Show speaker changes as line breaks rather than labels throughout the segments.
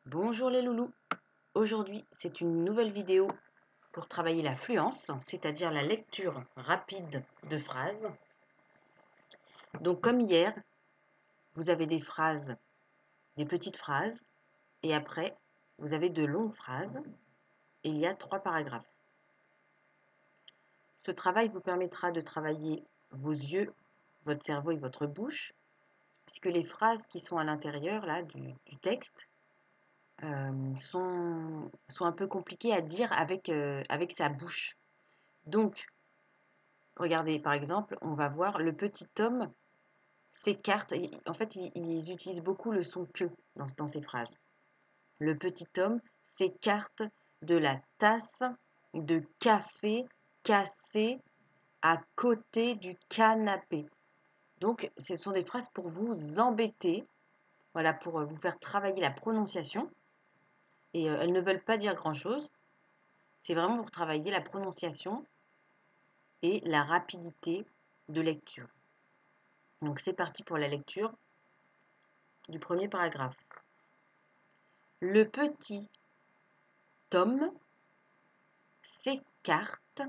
Bonjour les loulous, aujourd'hui c'est une nouvelle vidéo pour travailler la fluence, c'est-à-dire la lecture rapide de phrases. Donc comme hier, vous avez des phrases, des petites phrases, et après vous avez de longues phrases, et il y a 3 paragraphes. Ce travail vous permettra de travailler vos yeux, votre cerveau et votre bouche, puisque les phrases qui sont à l'intérieur là, du texte sont un peu compliquées à dire avec sa bouche. Donc, regardez, par exemple, on va voir le petit homme s'écarte. En fait, ils utilisent beaucoup le son que dans ces phrases. Le petit homme s'écarte de la tasse de café cassée à côté du canapé. Donc, ce sont des phrases pour vous embêter, voilà, pour vous faire travailler la prononciation. Et elles ne veulent pas dire grand-chose. C'est vraiment pour travailler la prononciation et la rapidité de lecture. Donc c'est parti pour la lecture du premier paragraphe. Le petit Tom s'écarte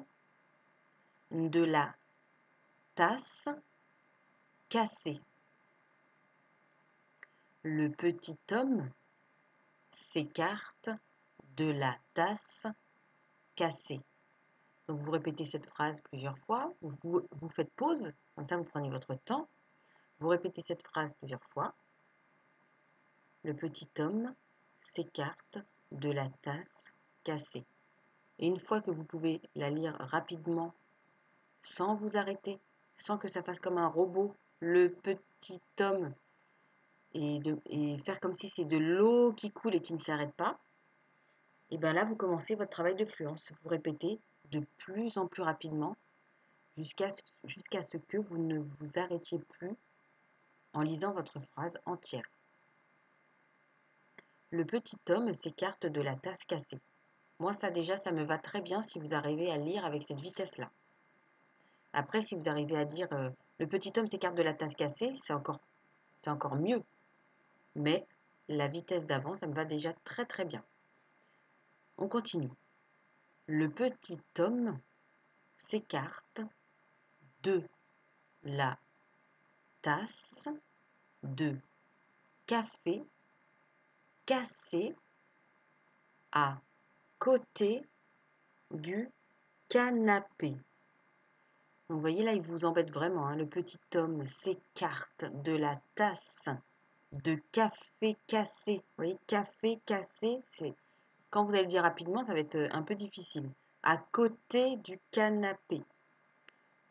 de la tasse cassée. Le petit homme s'écarte de la tasse cassée. Donc vous répétez cette phrase plusieurs fois, vous faites pause, comme ça vous prenez votre temps. Vous répétez cette phrase plusieurs fois. Le petit homme s'écarte de la tasse cassée. Et une fois que vous pouvez la lire rapidement, sans vous arrêter, sans que ça fasse comme un robot, le petit homme, et faire comme si c'est de l'eau qui coule et qui ne s'arrête pas, et bien là, vous commencez votre travail de fluence. Vous répétez de plus en plus rapidement jusqu'à ce que vous ne vous arrêtiez plus en lisant votre phrase entière. Le petit homme s'écarte de la tasse cassée. Moi, ça déjà, ça me va très bien si vous arrivez à lire avec cette vitesse-là. Après, si vous arrivez à dire le petit homme s'écarte de la tasse cassée, c'est encore mieux. Mais la vitesse d'avant, ça me va déjà très très bien. On continue. Le petit homme s'écarte de la tasse de café cassée à côté du canapé. Donc, vous voyez là, il vous embête vraiment. Le petit homme s'écarte de la tasse de café cassé. Vous voyez, café cassé, quand vous allez le dire rapidement, ça va être un peu difficile. À côté du canapé.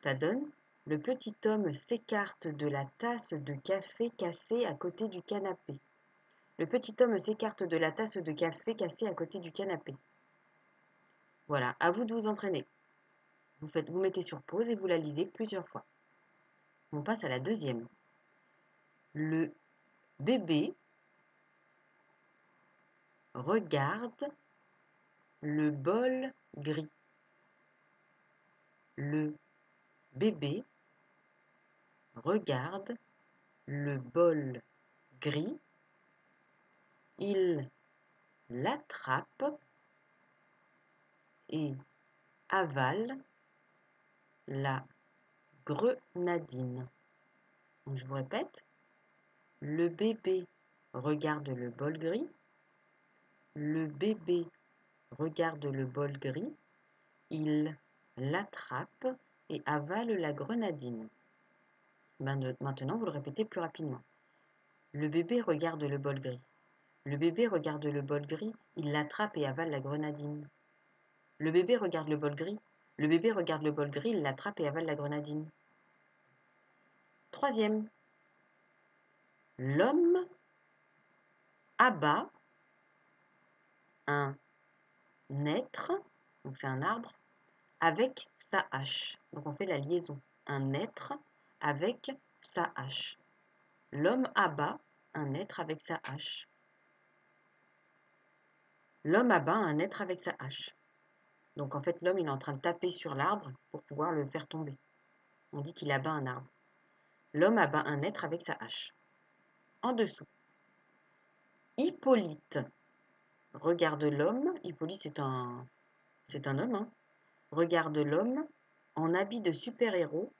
Ça donne le petit homme s'écarte de la tasse de café cassée à côté du canapé. Le petit homme s'écarte de la tasse de café cassée à côté du canapé. Voilà, à vous de vous entraîner. Vous mettez sur pause et vous la lisez plusieurs fois. On passe à la deuxième. Le bébé regarde le bol gris. Le bébé regarde le bol gris. Il l'attrape et avale la grenadine. Donc, je vous répète. Le bébé regarde le bol gris. Le bébé regarde le bol gris. Il l'attrape et avale la grenadine. Maintenant, vous le répétez plus rapidement. Le bébé regarde le bol gris. Le bébé regarde le bol gris. Il l'attrape et avale la grenadine. Le bébé regarde le bol gris. Le bébé regarde le bol gris. Il l'attrape et avale la grenadine. Troisième. L'homme abat un être, donc c'est un arbre, avec sa hache. Donc on fait la liaison. Un être avec sa hache. L'homme abat un être avec sa hache. L'homme abat un être avec sa hache. Donc en fait, l'homme, il est en train de taper sur l'arbre pour pouvoir le faire tomber. On dit qu'il abat un arbre. L'homme abat un être avec sa hache. En dessous. Hippolyte regarde l'homme. Hippolyte, c'est un homme, hein. Regarde l'homme en habit de super-héros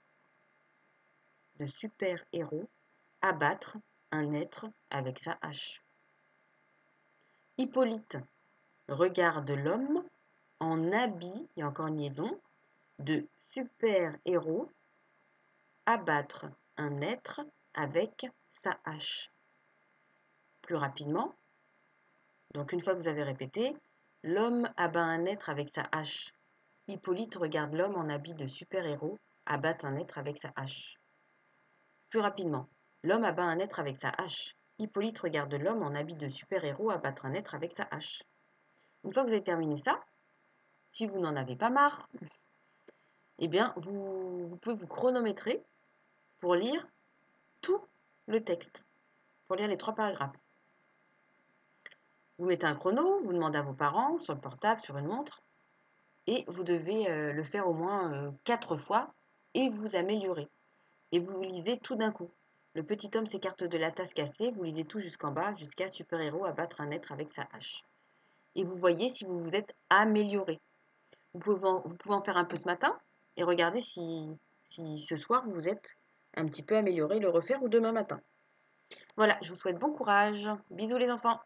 abattre un être avec sa hache. Hippolyte regarde l'homme en habit, il y a encore une liaison, de super-héros abattre un être avec sa hache. Plus rapidement, donc une fois que vous avez répété, l'homme abat un être avec sa hache. Hippolyte regarde l'homme en habit de super-héros abattre un être avec sa hache. Plus rapidement, l'homme abat un être avec sa hache. Hippolyte regarde l'homme en habit de super-héros abattre un être avec sa hache. Une fois que vous avez terminé ça, si vous n'en avez pas marre, eh bien, vous pouvez vous chronométrer pour lire tout le texte, pour lire les 3 paragraphes. Vous mettez un chrono, vous demandez à vos parents, sur le portable, sur une montre, et vous devez le faire au moins 4 fois et vous améliorer. Et vous lisez tout d'un coup. Le petit homme s'écarte de la tasse cassée, vous lisez tout jusqu'en bas, jusqu'à super-héros abattre un être avec sa hache. Et vous voyez si vous vous êtes amélioré. Vous pouvez en faire un peu ce matin et regarder si ce soir vous êtes un petit peu amélioré, le refaire ou demain matin. Voilà, je vous souhaite bon courage. Bisous les enfants.